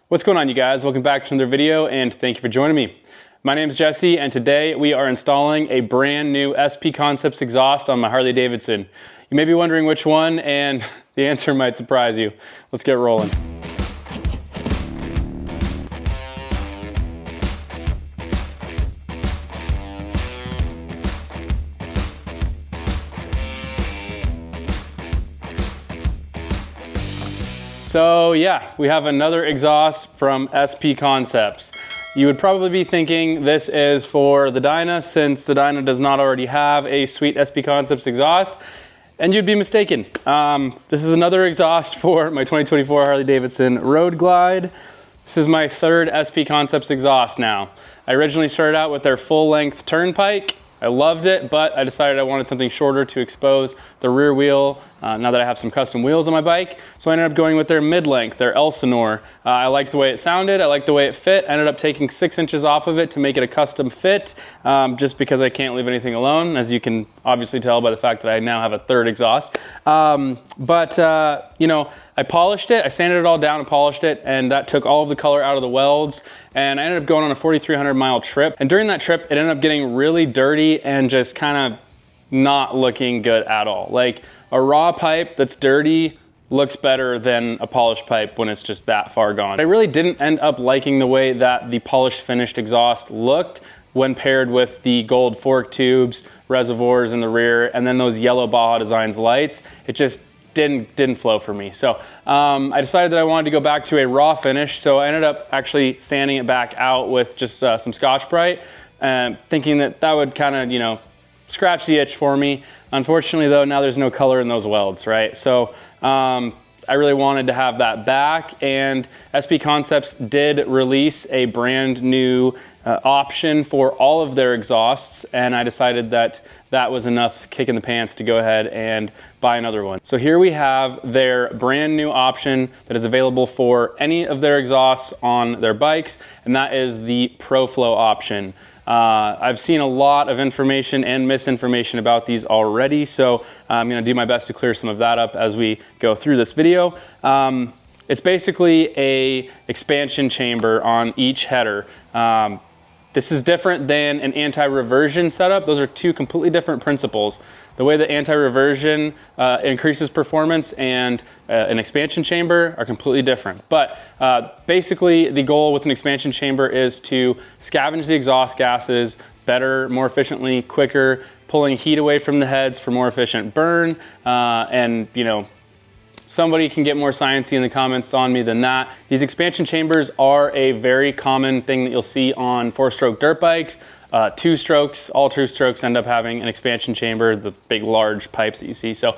What's going on, you guys? Welcome back to another video and thank you for joining me. My name is Jesse and today we are installing a brand new SP Concepts exhaust on my Harley Davidson. You may be wondering which one and the answer might surprise you. Let's get rolling. So yeah, we have another exhaust from SP Concepts. You would probably be thinking this is for the Dyna since the Dyna does not already have a sweet SP Concepts exhaust, and you'd be mistaken. This is another exhaust for my 2024 Harley Davidson Road Glide. This is my third SP Concepts exhaust now. I originally started out with their full-length Turnpike. I loved it, but I decided I wanted something shorter to expose the rear wheel now that I have some custom wheels on my bike. So I ended up going with their mid-length, their Elsinore. I liked the way it sounded, I liked the way it fit. I ended up taking 6 inches off of it to make it a custom fit, just because I can't leave anything alone, as you can obviously tell by the fact that I now have a third exhaust. You know, I polished it, I sanded it all down and polished it, and that took all of the color out of the welds. And I ended up going on a 4,300 mile trip. And during that trip, it ended up getting really dirty and just kind of not looking good at all. Like a raw pipe that's dirty looks better than a polished pipe when it's just that far gone. I really didn't end up liking the way that the polished finished exhaust looked when paired with the gold fork tubes, reservoirs in the rear, and then those yellow Baja Designs lights. It just didn't flow for me. So I decided that I wanted to go back to a raw finish. So I ended up actually sanding it back out with just some Scotch-Brite, thinking that that would kind of, you know, scratch the itch for me. Unfortunately though, now there's no color in those welds, right? So I really wanted to have that back, and SP Concepts did release a brand new option for all of their exhausts, and I decided that that was enough kick in the pants to go ahead and buy another one. So here we have their brand new option that is available for any of their exhausts on their bikes, and that is the ProFlow option. I've seen a lot of information and misinformation about these already, so I'm going to do my best to clear some of that up as we go through this video. It's basically a expansion chamber on each header. This is different than an anti-reversion setup. Those are two completely different principles. The way that anti-reversion increases performance and an expansion chamber are completely different. But basically the goal with an expansion chamber is to scavenge the exhaust gases better, more efficiently, quicker, pulling heat away from the heads for more efficient burn, and you know, somebody can get more sciencey in the comments on me than that. These expansion chambers are a very common thing that you'll see on 4-stroke dirt bikes. 2-strokes, all 2-strokes end up having an expansion chamber, the big large pipes that you see. So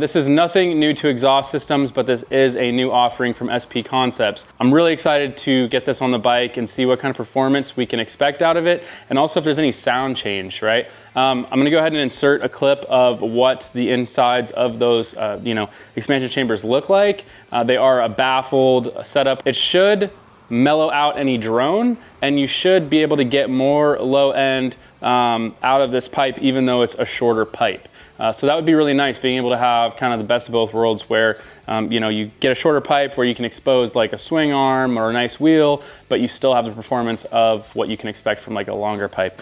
this is nothing new to exhaust systems, but this is a new offering from SP Concepts. I'm really excited to get this on the bike and see what kind of performance we can expect out of it, and also if there's any sound change, right? I'm gonna go ahead and insert a clip of what the insides of those you know, expansion chambers look like. They are a baffled setup. It should mellow out any drone, and you should be able to get more low end out of this pipe, even though it's a shorter pipe. So that would be really nice, being able to have kind of the best of both worlds, where you know, you get a shorter pipe where you can expose like a swing arm or a nice wheel, but you still have the performance of what you can expect from like a longer pipe.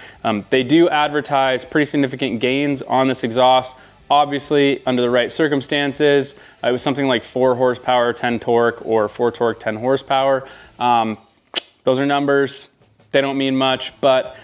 They do advertise pretty significant gains on this exhaust. Obviously, under the right circumstances, it was something like 4 horsepower, 10 torque, or 4 torque, 10 horsepower. Those are numbers, they don't mean much, but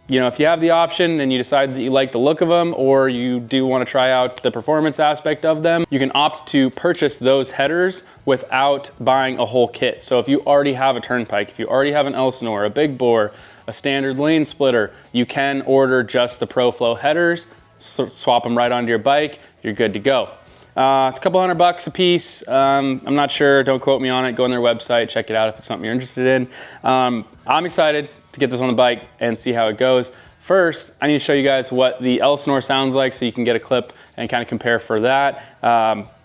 you know, if you have the option and you decide that you like the look of them, or you do want to try out the performance aspect of them, you can opt to purchase those headers without buying a whole kit. So if you already have a Turnpike, if you already have an Elsinore, a big bore, a standard lane splitter, you can order just the ProFlow headers, swap them right onto your bike, you're good to go. It's a couple $100 a piece. I'm not sure, don't quote me on it. Go on their website, check it out if it's something you're interested in. I'm excited to get this on the bike and see how it goes. First, I need to show you guys what the Elsinore sounds like so you can get a clip and kind of compare for that.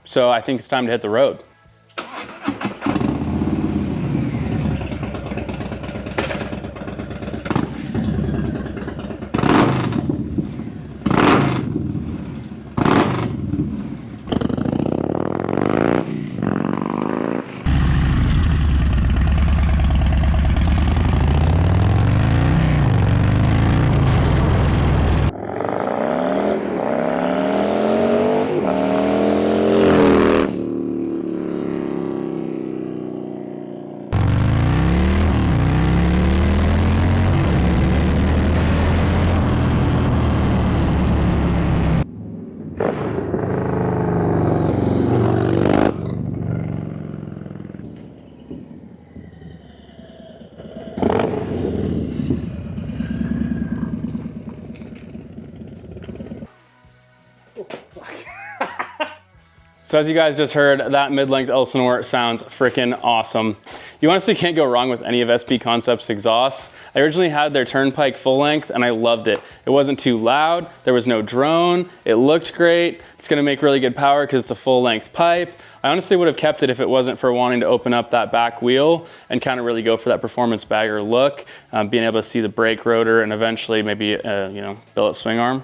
So I think it's time to hit the road. So as you guys just heard, that mid-length Elsinore sounds freaking awesome. You honestly can't go wrong with any of SP Concepts exhausts. I originally had their Turnpike full length and I loved it. It wasn't too loud, there was no drone, it looked great. It's gonna make really good power because it's a full length pipe. I honestly would have kept it if it wasn't for wanting to open up that back wheel and kind of really go for that performance bagger look, being able to see the brake rotor and eventually maybe, you know, billet swing arm.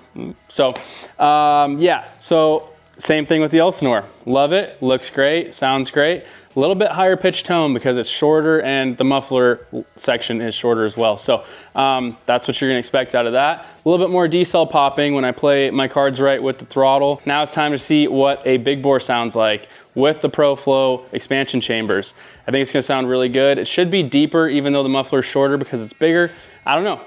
So yeah, so same thing with the Elsinore. Love it, looks great, sounds great. A little bit higher pitch tone because it's shorter and the muffler section is shorter as well. So that's what you're gonna expect out of that. A little bit more decel popping when I play my cards right with the throttle. Now it's time to see what a big bore sounds like with the ProFlow expansion chambers. I think it's gonna sound really good. It should be deeper even though the muffler is shorter because it's bigger. I don't know.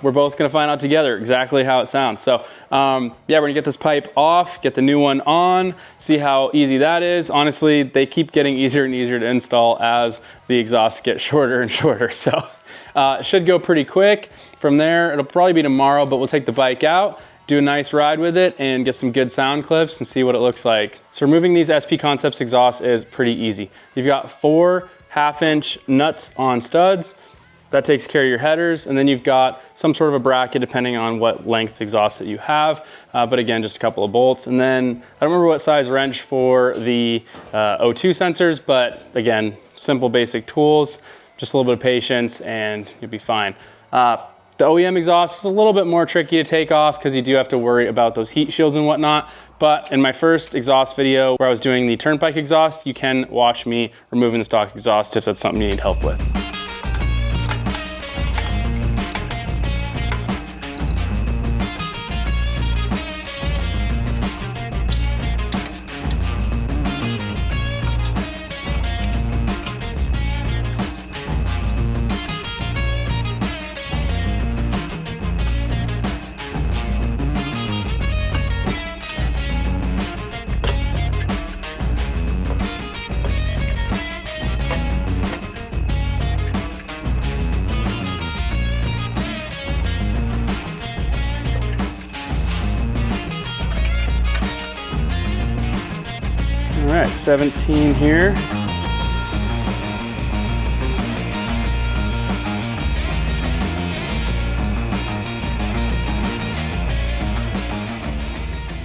We're both gonna find out together exactly how it sounds. So yeah, we're gonna get this pipe off, get the new one on, see how easy that is. Honestly, they keep getting easier and easier to install as the exhausts get shorter and shorter. So it should go pretty quick. From there, it'll probably be tomorrow, but we'll take the bike out, do a nice ride with it and get some good sound clips and see what it looks like. So removing these SP Concepts exhausts is pretty easy. You've got 4 1/2-inch nuts on studs. That takes care of your headers, and then you've got some sort of a bracket depending on what length exhaust that you have, but again, just a couple of bolts. And then, I don't remember what size wrench for the O2 sensors, but again, simple basic tools, just a little bit of patience, and you'll be fine. The OEM exhaust is a little bit more tricky to take off because you do have to worry about those heat shields and whatnot, but in my first exhaust video where I was doing the Turnpike exhaust, you can watch me removing the stock exhaust if that's something you need help with. All right, 17 here.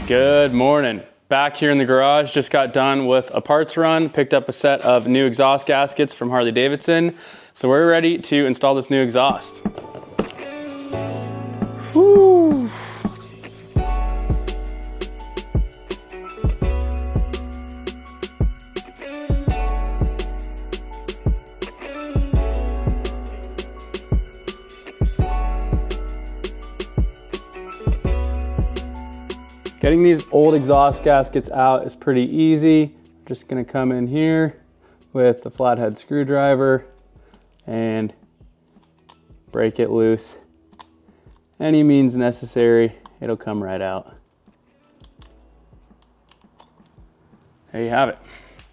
Good morning. Back here in the garage, just got done with a parts run, picked up a set of new exhaust gaskets from Harley Davidson. So we're ready to install this new exhaust. Whew. Getting these old exhaust gaskets out is pretty easy. Just gonna come in here with the flathead screwdriver and break it loose. Any means necessary, it'll come right out. There you have it.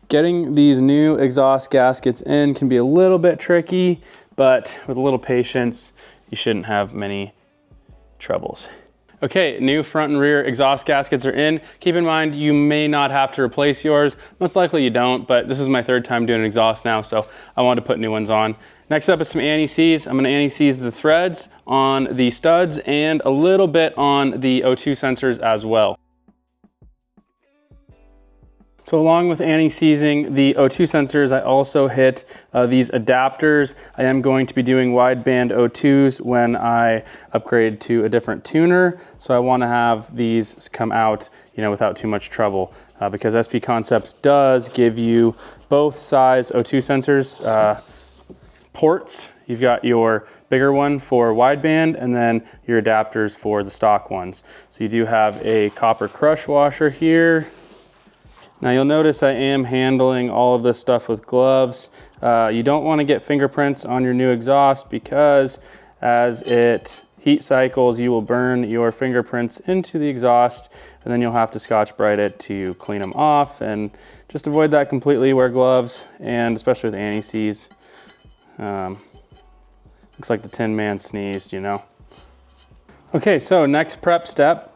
Getting these new exhaust gaskets in can be a little bit tricky, but with a little patience, you shouldn't have many troubles. Okay, new front and rear exhaust gaskets are in. Keep in mind, you may not have to replace yours. Most likely you don't, but this is my 3rd time doing an exhaust now, so I wanted to put new ones on. Next up is some anti-seize. I'm gonna anti-seize the threads on the studs and a little bit on the O2 sensors as well. So along with anti-seizing the O2 sensors, I also hit these adapters. I am going to be doing wideband O2s when I upgrade to a different tuner. So I want to have these come out, without too much trouble because SP Concepts does give you both size O2 sensors ports. You've got your bigger one for wideband and then your adapters for the stock ones. So you do have a copper crush washer here. Now you'll notice I am handling all of this stuff with gloves. You don't want to get fingerprints on your new exhaust because as it heat cycles, you will burn your fingerprints into the exhaust and then you'll have to Scotch-Brite it to clean them off. And just avoid that completely, wear gloves, and especially with anti-seize. Looks like the Tin Man sneezed, Okay, so next prep step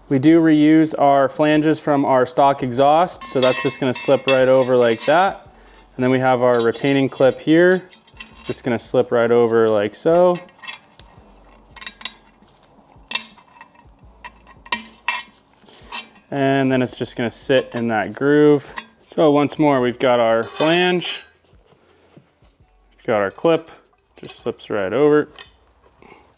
We do reuse our flanges from our stock exhaust, so that's just gonna slip right over like that. And then we have our retaining clip here, just gonna slip right over like so. And then it's just gonna sit in that groove. So once more, we've got our flange, we've got our clip, just slips right over.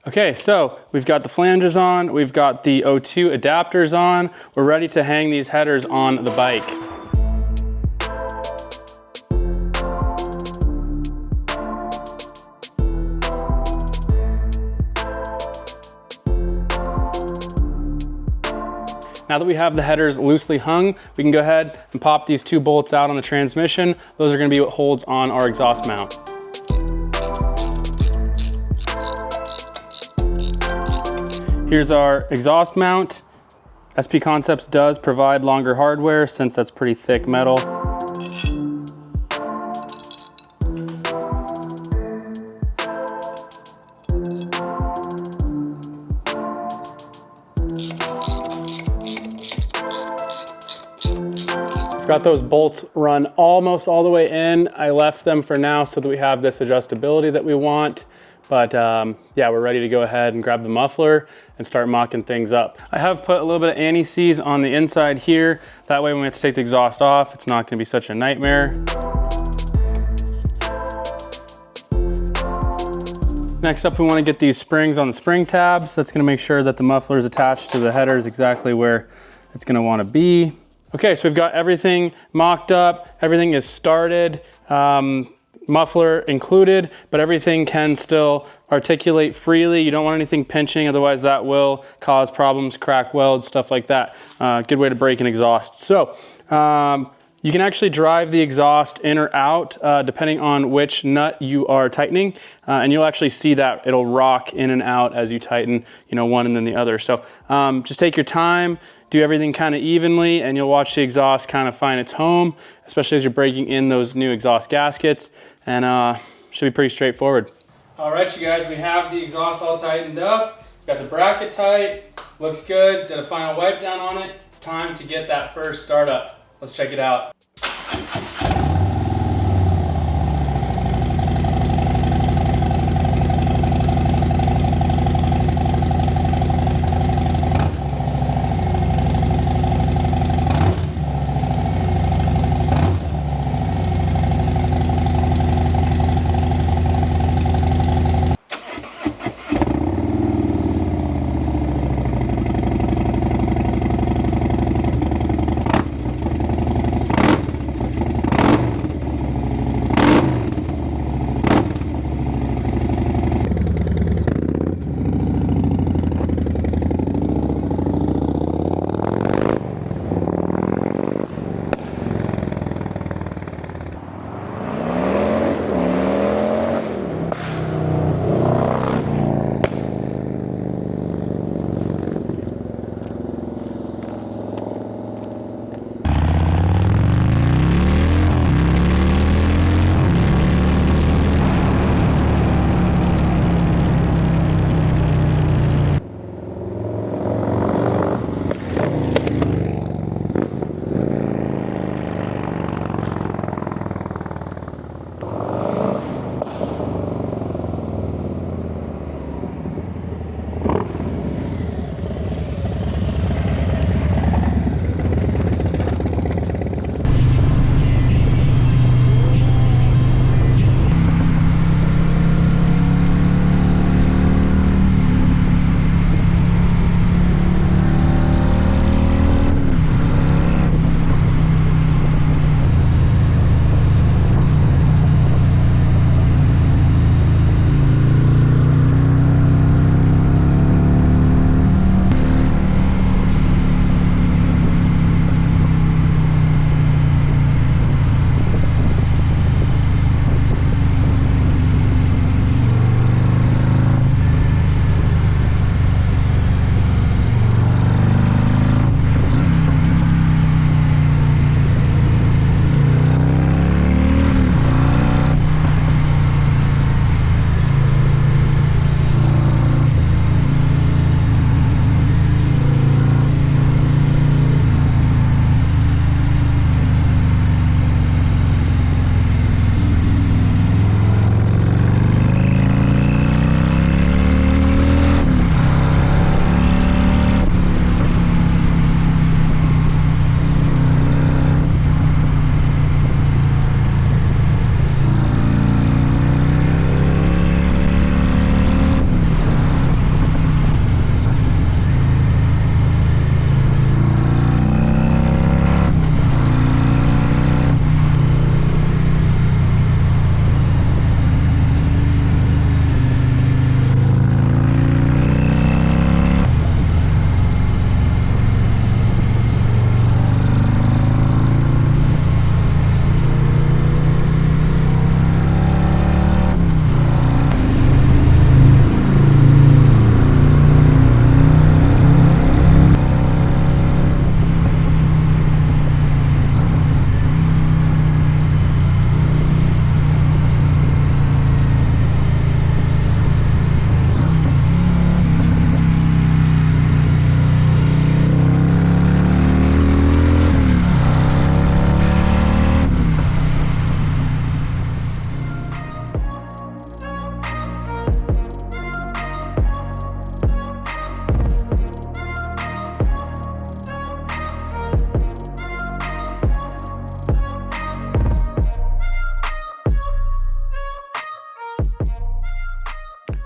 Okay, so we've got the flanges on, we've got the O2 adapters on, we're ready to hang these headers on the bike. Now that we have the headers loosely hung, we can go ahead and pop these 2 bolts out on the transmission. Those are gonna be what holds on our exhaust mount. Here's our exhaust mount. SP Concepts does provide longer hardware since that's pretty thick metal. Got those bolts run almost all the way in. I left them for now so that we have this adjustability that we want. But yeah, we're ready to go ahead and grab the muffler and start mocking things up. I have put a little bit of anti-seize on the inside here. That way when we have to take the exhaust off, it's not gonna be such a nightmare. Next up, we wanna get these springs on the spring tabs. That's gonna make sure that the muffler is attached to the headers exactly where it's gonna wanna be. Okay, so we've got everything mocked up, everything is started, muffler included, but everything can still articulate freely. You don't want anything pinching, otherwise that will cause problems, crack welds, stuff like that. Good way to break an exhaust. So you can actually drive the exhaust in or out depending on which nut you are tightening, and you'll actually see that it'll rock in and out as you tighten, one and then the other. So just take your time, do everything kind of evenly, and you'll watch the exhaust kind of find its home, especially as you're breaking in those new exhaust gaskets, and should be pretty straightforward. All right, you guys, we have the exhaust all tightened up, got the bracket tight, looks good, did a final wipe down on it. It's time to get that first startup. Let's check it out.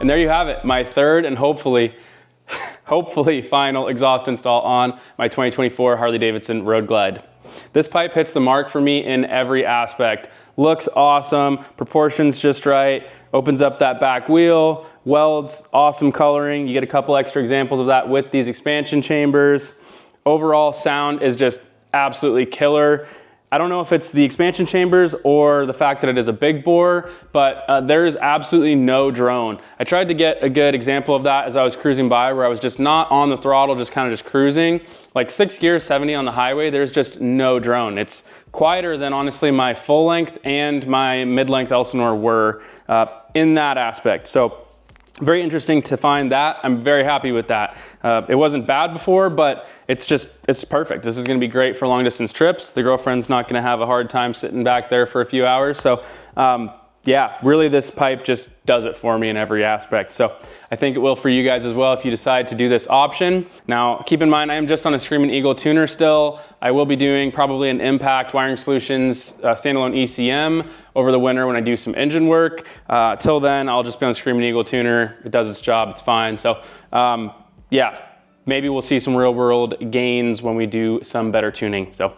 And there you have it, my third and hopefully final exhaust install on my 2024 Harley Davidson Road Glide. This pipe hits the mark for me in every aspect. Looks awesome, proportions just right, opens up that back wheel, welds, awesome coloring. You get a couple extra examples of that with these expansion chambers. Overall sound is just absolutely killer. I don't know if it's the expansion chambers or the fact that it is a big bore, but there is absolutely no drone. I tried to get a good example of that as I was cruising by, where I was just not on the throttle, just kind of just cruising. Like 6 gears, 70 on the highway, there's just no drone. It's quieter than honestly my full length and my mid-length Elsinore were in that aspect. So very interesting to find that. I'm very happy with that. It wasn't bad before, but it's perfect. This is gonna be great for long distance trips. The girlfriend's not gonna have a hard time sitting back there for a few hours. So yeah, really this pipe just does it for me in every aspect. So I think it will for you guys as well if you decide to do this option. Now, keep in mind, I am just on a Screaming Eagle tuner still. I will be doing probably an Impact Wiring Solutions standalone ECM over the winter when I do some engine work. Till then, I'll just be on Screaming Eagle tuner. It does its job, it's fine. So yeah, maybe we'll see some real world gains when we do some better tuning. So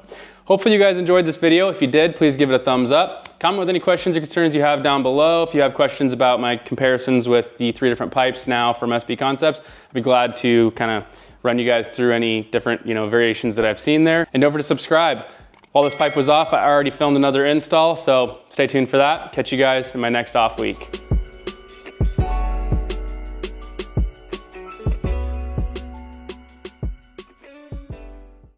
hopefully you guys enjoyed this video. If you did, please give it a thumbs up. Comment with any questions or concerns you have down below. If you have questions about my comparisons with the 3 different pipes now from SB Concepts, I'd be glad to kind of run you guys through any different variations that I've seen there. And don't forget to subscribe. While this pipe was off, I already filmed another install, so stay tuned for that. Catch you guys in my next off week.